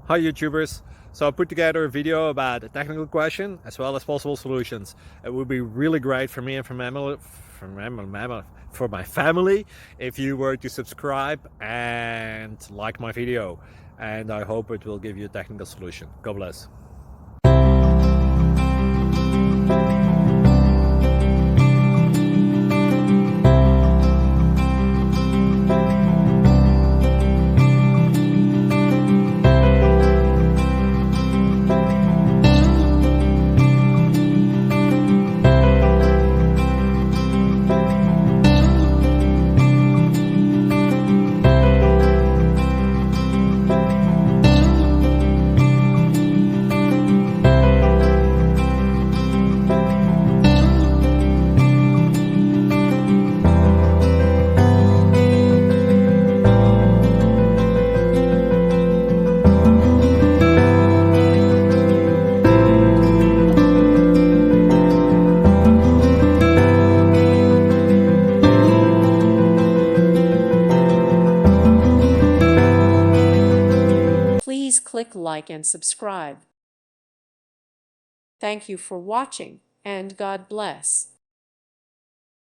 Hi YouTubers! So I put together a video about a technical question as well as possible solutions. It would be really great for me and for my family if you were to subscribe and like my video, and I hope it will give you a technical solution. God bless. Please click like and subscribe. Thank you for watching, and God bless.